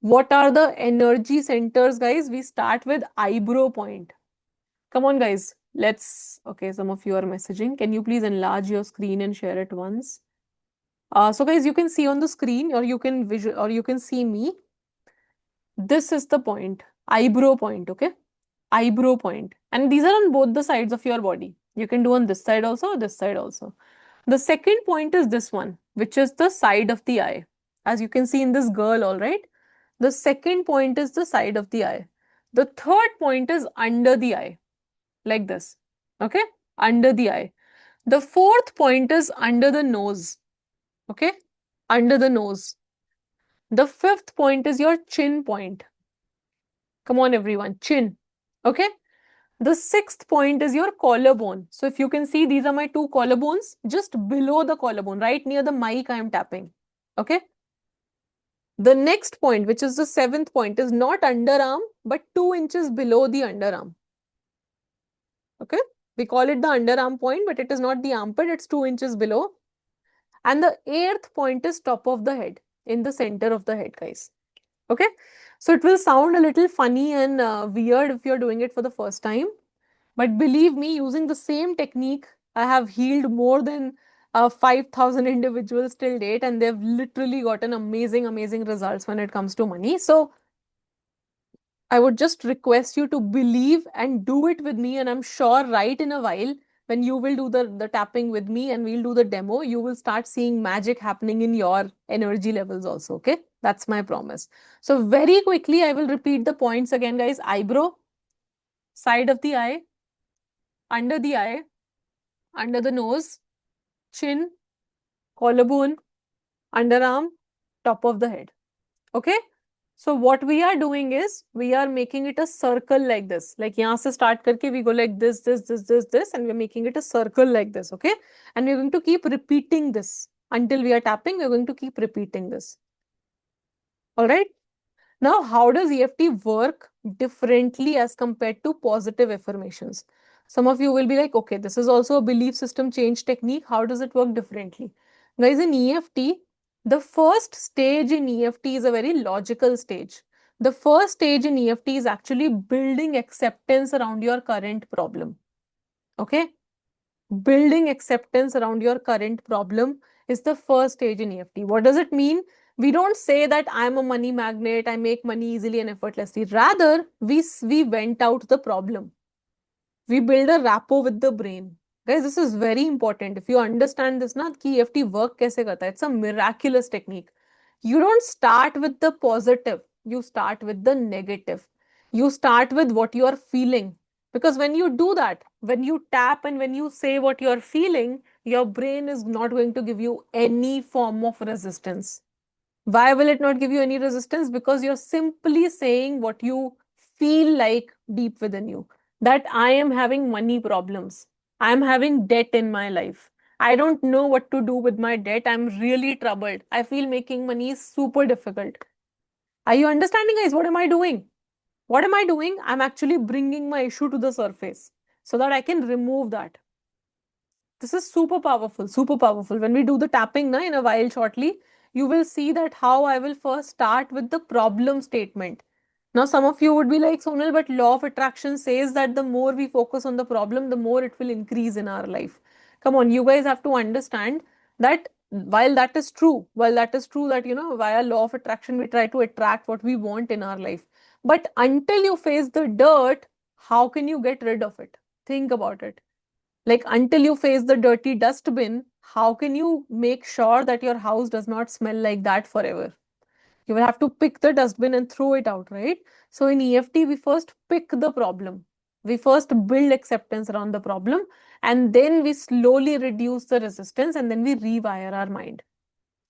[SPEAKER 1] What are the energy centers, guys? We start with eyebrow point. Come on, guys. Let's. Okay, some of you are messaging. Can you please enlarge your screen and share it once? So, guys, you can see on the screen, or you can visual, or you can see me. This is the point, eyebrow point. Okay, eyebrow point, and these are on both the sides of your body. You can do on this side also, or this side also. The second point is this one, which is the side of the eye. As you can see in this girl, all right. The second point is the side of the eye. The third point is under the eye, like this. Okay, under the eye. The fourth point is under the nose. Okay, under the nose. The fifth point is your chin point. Come on, everyone, chin. Okay. The sixth point is your collarbone. So if you can see, these are my two collarbones just below the collarbone, right near the mic I am tapping. Okay. The next point, which is the seventh point, is not underarm, but 2 inches below the underarm. Okay. We call it the underarm point, but it is not the armpit, it's 2 inches below. And the eighth point is top of the head, in the center of the head, guys. Okay. So it will sound a little funny and weird if you're doing it for the first time. But believe me, using the same technique, I have healed more than 5,000 individuals till date, and they've literally gotten amazing, amazing results when it comes to money. So I would just request you to believe and do it with me. And I'm sure right in a while, when you will do the tapping with me and we'll do the demo, you will start seeing magic happening in your energy levels also. Okay. That's my promise. So very quickly, I will repeat the points again, guys. Eyebrow, side of the eye, eye, under the nose, chin, collarbone, underarm, top of the head. Okay. So what we are doing is we are making it a circle like this. Like यहाँ से start करके we go like this, and we're making it a circle like this. Okay. And we're going to keep repeating this until we are tapping. We're going to keep repeating this. All right. Now, how does EFT work differently as compared to positive affirmations? Some of you will be like, okay, this is also a belief system change technique. How does it work differently? Guys, in EFT, the first stage in EFT is a very logical stage. The first stage in EFT is actually building acceptance around your current problem. Okay? Building acceptance around your current problem is the first stage in EFT. What does it mean? We don't say that I'm a money magnet, I make money easily and effortlessly. Rather, we vent out the problem. We build a rapport with the brain. Guys, this is very important. If you understand this, na, कि EFT work kaise karta hai, it's a miraculous technique. You don't start with the positive, you start with the negative. You start with what you are feeling. Because when you do that, when you tap and when you say what you are feeling, your brain is not going to give you any form of resistance. Why will it not give you any resistance? Because you're simply saying what you feel like deep within you. That I am having money problems. I am having debt in my life. I don't know what to do with my debt. I'm really troubled. I feel making money is super difficult. Are you understanding, guys? What am I doing? What am I doing? I'm actually bringing my issue to the surface so that I can remove that. This is super powerful, super powerful. When we do the tapping na, in a while shortly, you will see that how I will first start with the problem statement. Now, some of you would be like, Sonal, but law of attraction says that the more we focus on the problem, the more it will increase in our life. Come on, you guys have to understand that while that is true, that, via law of attraction, we try to attract what we want in our life. But until you face the dirt, how can you get rid of it? Think about it. Like until you face the dirty dustbin, how can you make sure that your house does not smell like that forever? You will have to pick the dustbin and throw it out, right? So in EFT, we first pick the problem. We first build acceptance around the problem, and then we slowly reduce the resistance, and then we rewire our mind.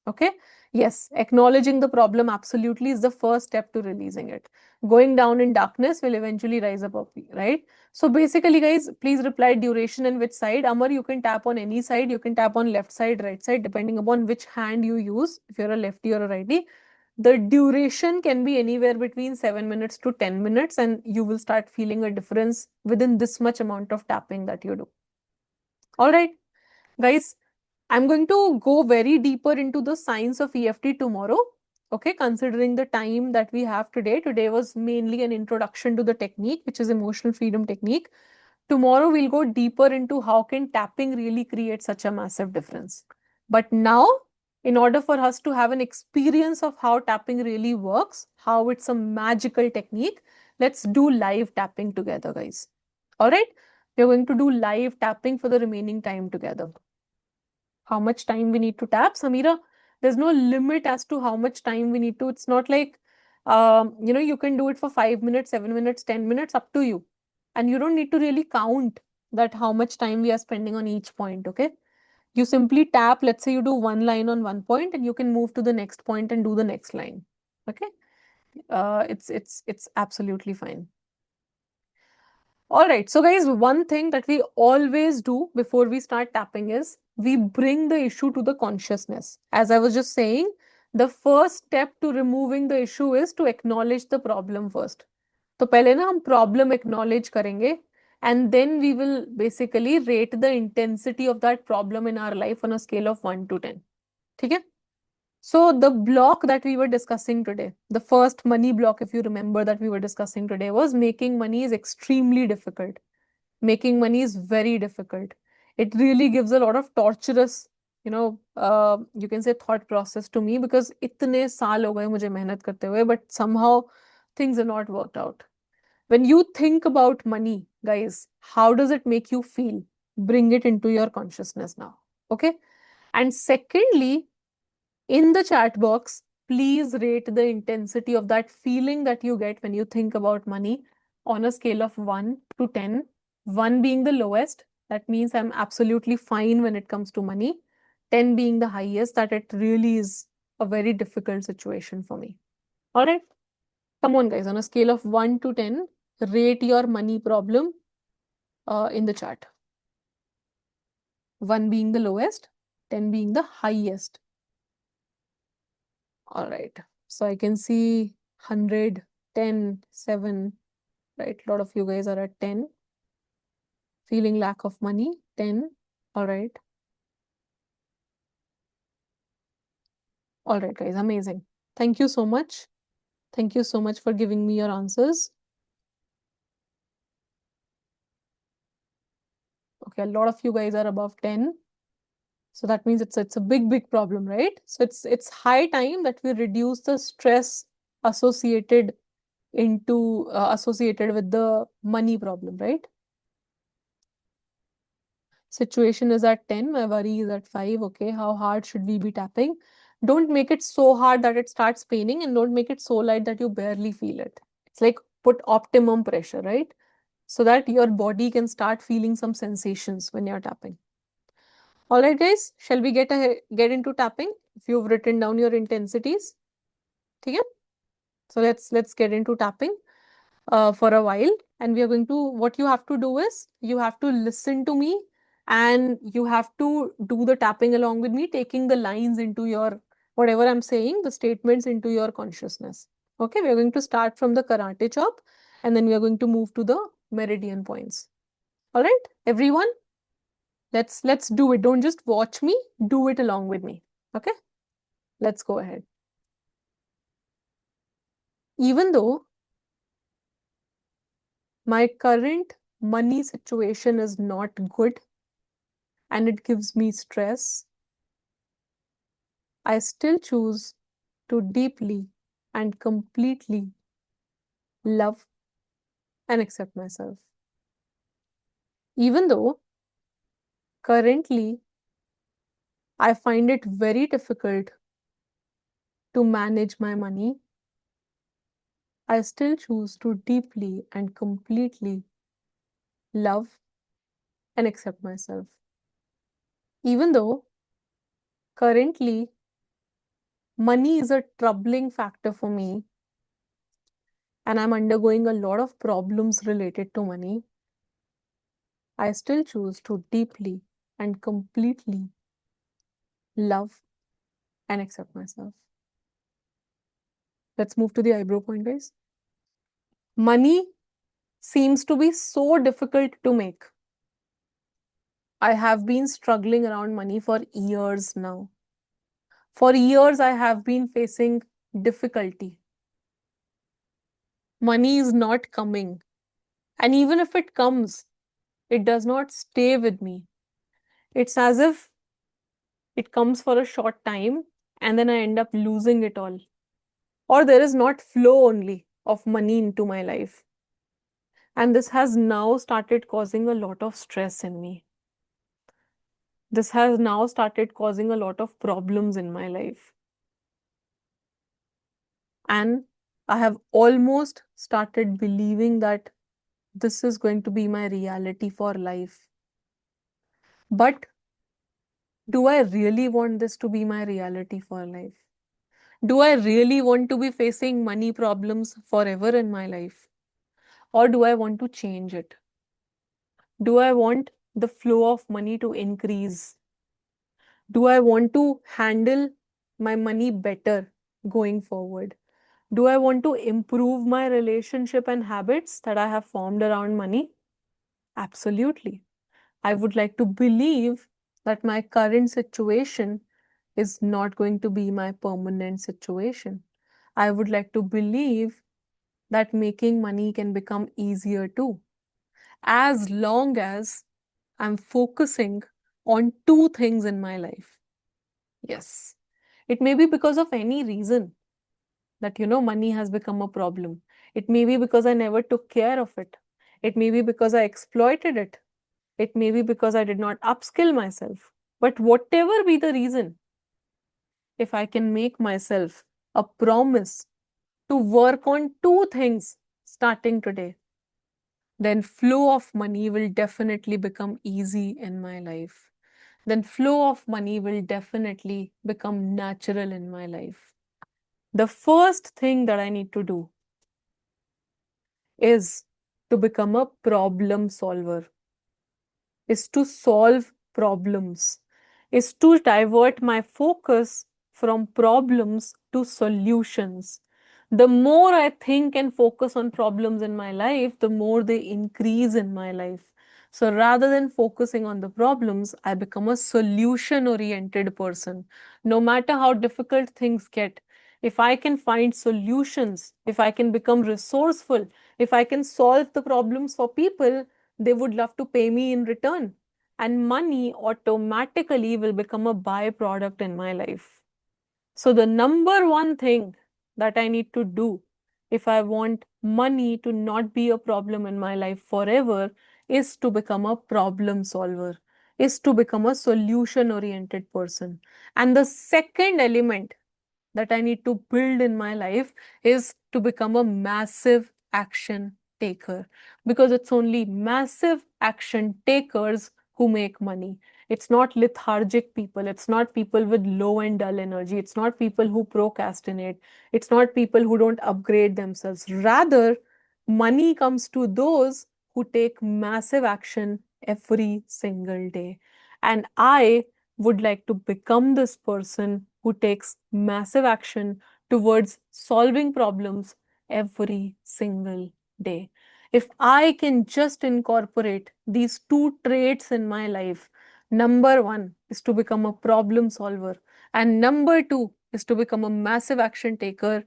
[SPEAKER 1] Okay. Yes, acknowledging the problem absolutely is the first step to releasing it. Going down in darkness will eventually rise up, right? So basically, guys, please reply duration and which side. Amar, you can tap on any side. You can tap on left side, right side, depending upon which hand you use. If you're a lefty or a righty, the duration can be anywhere between 7 minutes to 10 minutes, and you will start feeling a difference within this much amount of tapping that you do. All right. Guys, I'm going to go very deeper into the science of EFT tomorrow. Okay, considering the time that we have today. Today was mainly an introduction to the technique, which is emotional freedom technique. Tomorrow we'll go deeper into how can tapping really create such a massive difference. But now, in order for us to have an experience of how tapping really works, how it's a magical technique, let's do live tapping together, guys. All right, we're going to do live tapping for the remaining time together. How much time we need to tap, Samira? There's no limit as to how much time we need to. It's not like, you can do it for 5 minutes, 7 minutes, 10 minutes, up to you. And you don't need to really count that how much time we are spending on each point. Okay. You simply tap, let's say you do one line on one point and you can move to the next point and do the next line. Okay. It's absolutely fine. All right. So guys, one thing that we always do before we start tapping is we bring the issue to the consciousness. As I was just saying, the first step to removing the issue is to acknowledge the problem first. तो पहले ना हम problem acknowledge करेंगे and then we will basically rate the intensity of that problem in our life on a scale of 1 to 10. ठीक है? So the block that we were discussing today, the first money block, if you remember, that we were discussing today, was making money is extremely difficult. Making money is very difficult. It really gives a lot of torturous, you can say thought process to me, because इतने साल हो गए मुझे मेहनत करते हुए, but somehow things are not worked out. When you think about money, guys, how does it make you feel? Bring it into your consciousness now. Okay. And secondly, in the chat box, please rate the intensity of that feeling that you get when you think about money on a scale of 1 to 10. 1 being the lowest, that means I'm absolutely fine when it comes to money. 10 being the highest, that it really is a very difficult situation for me. All right. Come on, guys. On a scale of 1 to 10, rate your money problem in the chat. 1 being the lowest, 10 being the highest. All right. So I can see 100, 10, 7, right? A lot of you guys are at 10. Feeling lack of money, 10. All right. All right, guys. Amazing. Thank you so much. Thank you so much for giving me your answers. Okay, a lot of you guys are above 10. So that means it's a big problem, right? So it's high time that we reduce the stress associated associated with the money problem, right? Situation is at 10, my worry is at 5. Okay, how hard should we be tapping? Don't make it so hard that it starts paining, and don't make it so light that you barely feel it. It's like put optimum pressure, right? So that your body can start feeling some sensations when you're tapping. All right, guys, shall we get into tapping? If you've written down your intensities, okay? So let's get into tapping for a while, and we are going to, what you have to do is you have to listen to me and you have to do the tapping along with me, taking the lines into your, whatever I'm saying, the statements into your consciousness. Okay, we are going to start from the karate chop and then we are going to move to the meridian points. All right, everyone, let's do it. Don't just watch me, do it along with me. Okay, let's go ahead. Even though my current money situation is not good and it gives me stress, I still choose to deeply and completely love and accept myself. Even though currently I find it very difficult to manage my money, I still choose to deeply and completely love and accept myself. Even though currently money is a troubling factor for me and I'm undergoing a lot of problems related to money, I still choose to deeply and completely love and accept myself. Let's move to the eyebrow point, guys. Money seems to be so difficult to make. I have been struggling around money for years now. For years, I have been facing difficulty. Money is not coming. And even if it comes, it does not stay with me. It's as if it comes for a short time and then I end up losing it all. Or there is not flow only of money into my life. And this has now started causing a lot of stress in me. This has now started causing a lot of problems in my life. And I have almost started believing that this is going to be my reality for life. But do I really want this to be my reality for life? Do I really want to be facing money problems forever in my life? Or do I want to change it? Do I want the flow of money to increase? Do I want to handle my money better going forward? Do I want to improve my relationship and habits that I have formed around money? Absolutely. I would like to believe that my current situation is not going to be my permanent situation. I would like to believe that making money can become easier too, as long as I'm focusing on two things in my life. Yes, it may be because of any reason that, money has become a problem. It may be because I never took care of it. It may be because I exploited it. It may be because I did not upskill myself. But whatever be the reason, if I can make myself a promise to work on two things starting today, then flow of money will definitely become easy in my life. Then flow of money will definitely become natural in my life. The first thing that I need to do is to become a problem solver, is to solve problems, is to divert my focus from problems to solutions. The more I think and focus on problems in my life, the more they increase in my life. So rather than focusing on the problems, I become a solution oriented person. No matter how difficult things get, if I can find solutions, if I can become resourceful, if I can solve the problems for people, they would love to pay me in return. And money automatically will become a byproduct in my life. So, the number one thing that I need to do if I want money to not be a problem in my life forever is to become a problem solver, is to become a solution oriented person. And the second element that I need to build in my life is to become a massive action taker, because it's only massive action takers who make money. It's not lethargic people. It's not people with low and dull energy. It's not people who procrastinate. It's not people who don't upgrade themselves. Rather, money comes to those who take massive action every single day. And I would like to become this person who takes massive action towards solving problems every single day. If I can just incorporate these two traits in my life, number one is to become a problem solver, and number two is to become a massive action taker.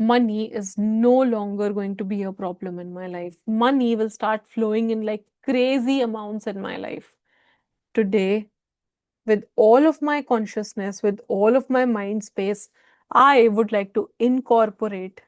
[SPEAKER 1] Money is no longer going to be a problem in my life. Money will start flowing in like crazy amounts in my life. Today, with all of my consciousness, with all of my mind space, I would like to incorporate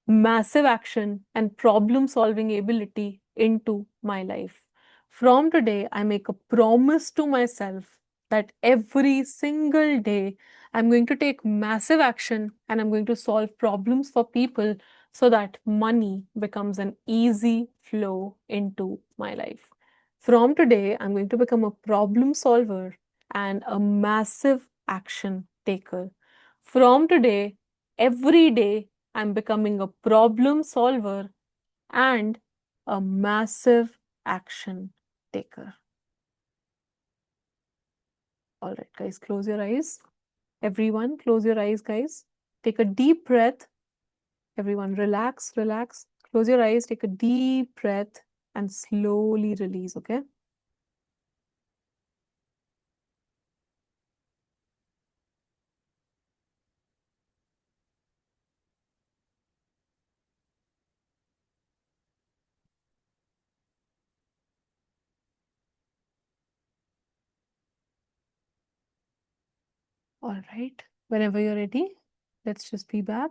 [SPEAKER 1] massive action and problem solving ability into my life. From today, I make a promise to myself that every single day I'm going to take massive action and I'm going to solve problems for people so that money becomes an easy flow into my life. From today, I'm going to become a problem solver and a massive action taker. From today, every day, I'm becoming a problem solver and a massive action taker. All right, guys, close your eyes. Everyone, close your eyes, guys. Take a deep breath. Everyone, relax, relax. Close your eyes, take a deep breath and slowly release, okay? All right. Whenever you're ready, let's just be back.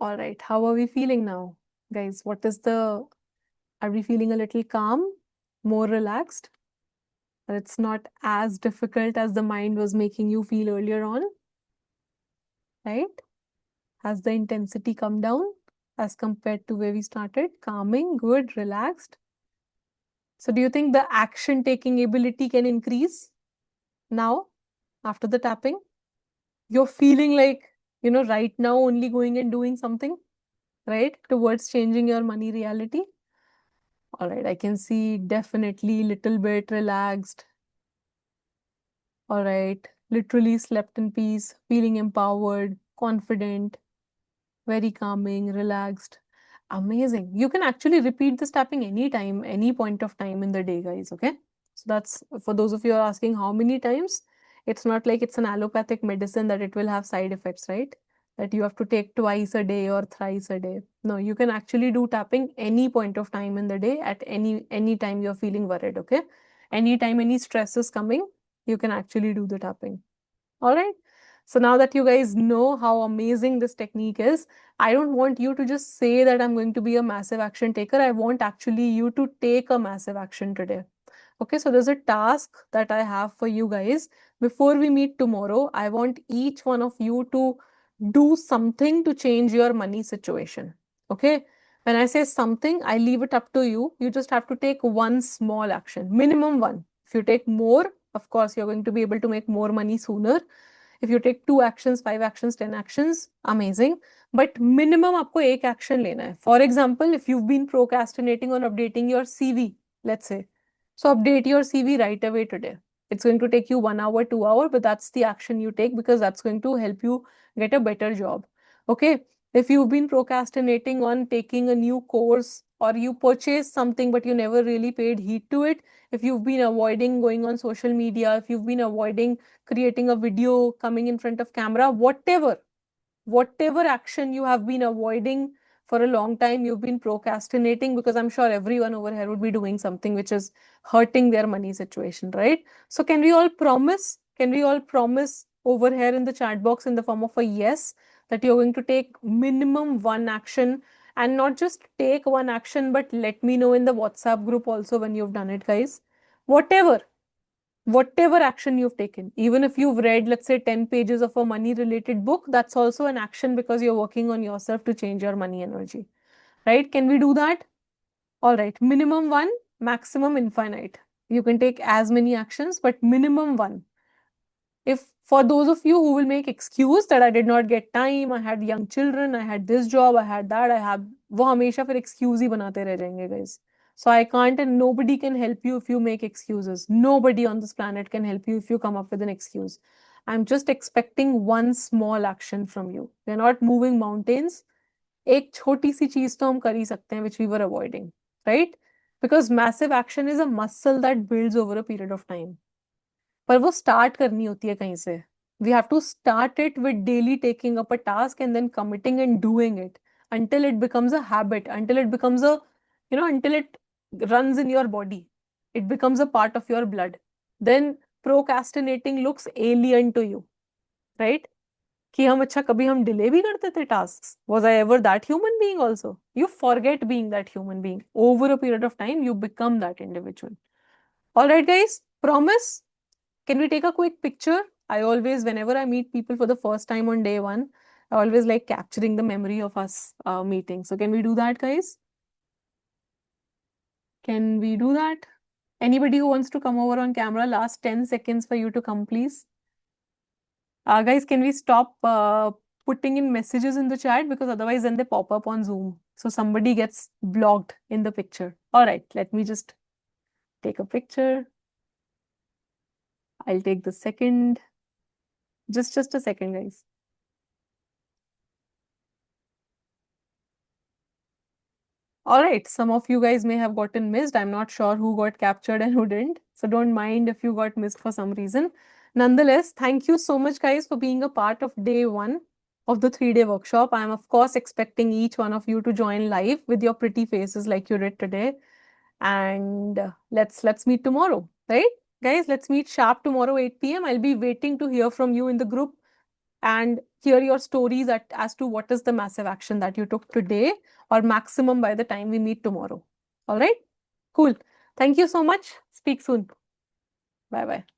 [SPEAKER 1] All right. How are we feeling now, guys? Are we feeling a little calm, more relaxed? It's not as difficult as the mind was making you feel earlier on, right? Has the intensity come down as compared to where we started? Calming, good, relaxed. So do you think the action taking ability can increase now after the tapping? You're feeling like, right now only going and doing something, right? Towards changing your money reality. All right, I can see definitely little bit relaxed. All right, literally slept in peace, feeling empowered, confident, very calming, relaxed. Amazing. You can actually repeat this tapping anytime, any point of time in the day, guys. Okay. So that's for those of you who are asking how many times. It's not like it's an allopathic medicine that it will have side effects, right? That you have to take twice a day or thrice a day. No, you can actually do tapping any point of time in the day at any time you're feeling worried. Okay. Anytime any stress is coming, you can actually do the tapping. All right. So now that you guys know how amazing this technique is, I don't want you to just say that I'm going to be a massive action taker. I want actually you to take a massive action today. Okay, so there's a task that I have for you guys. Before we meet tomorrow, I want each one of you to do something to change your money situation. Okay, when I say something, I leave it up to you. You just have to take one small action, minimum one. If you take more, of course, you're going to be able to make more money sooner. If you take 2 actions, 5 actions, 10 actions, amazing. But minimum आपको एक action लेना है. For example, if you've been procrastinating on updating your CV, let's say, so update your CV right away today. It's going to take you 1 hour, 2 hour, but that's the action you take because that's going to help you get a better job. Okay. If you've been procrastinating on taking a new course or you purchased something but you never really paid heed to it, if you've been avoiding going on social media, if you've been avoiding creating a video, coming in front of camera, whatever action you have been avoiding for a long time, you've been procrastinating because I'm sure everyone over here would be doing something which is hurting their money situation, right? So can we all promise? Can we all promise over here in the chat box in the form of a yes that you're going to take minimum one action and not just take one action, but let me know in the WhatsApp group also when you've done it, guys. Whatever action you've taken, even if you've read, let's say, 10 pages of a money related book, that's also an action because you're working on yourself to change your money energy, right? Can we do that? All right, minimum one, maximum infinite. You can take as many actions, but minimum one. If for those of you who will make excuse that I did not get time, I had young children, I had this job, I had that, I have, वो हमेशा फिर excuse ही बनाते रह जाएंगे, guys. So I can't and nobody can help you if you make excuses. Nobody on this planet can help you if you come up with an excuse. I'm just expecting one small action from you. We're not moving mountains. एक छोटी सी चीज तो हम कर ही सकते हैं, which we were avoiding, right? Because massive action is a muscle that builds over a period of time. पर वो स्टार्ट करनी होती है कहीं से. We have to start it with daily taking up a task and then committing and doing it until it becomes a habit, until it becomes until it runs in your body. It becomes a part of your blood. Then procrastinating looks alien to you, right? कि हम अच्छा कभी हम delay भी करते थे tasks. Was I ever that human being also? You forget being that human being. Over a period of time, you become that individual. All right, guys, promise? Can we take a quick picture? I always, whenever I meet people for the first time on day one, I always like capturing the memory of us meeting. So can we do that, guys? Can we do that? Anybody who wants to come over on camera, last 10 seconds for you to come, please. Guys, can we stop putting in messages in the chat because otherwise then they pop up on Zoom. So somebody gets blocked in the picture. All right, let me just take a picture. I'll take the second. Just a second, guys. All right, some of you guys may have gotten missed. I'm not sure who got captured and who didn't. So don't mind if you got missed for some reason. Nonetheless, thank you so much, guys, for being a part of day one of the 3-day workshop. I'm, of course, expecting each one of you to join live with your pretty faces like you did today. And let's meet tomorrow. right? Guys, let's meet sharp tomorrow 8 p.m. I'll be waiting to hear from you in the group and hear your stories as to what is the massive action that you took today or maximum by the time we meet tomorrow. All right? Cool. Thank you so much. Speak soon. Bye bye.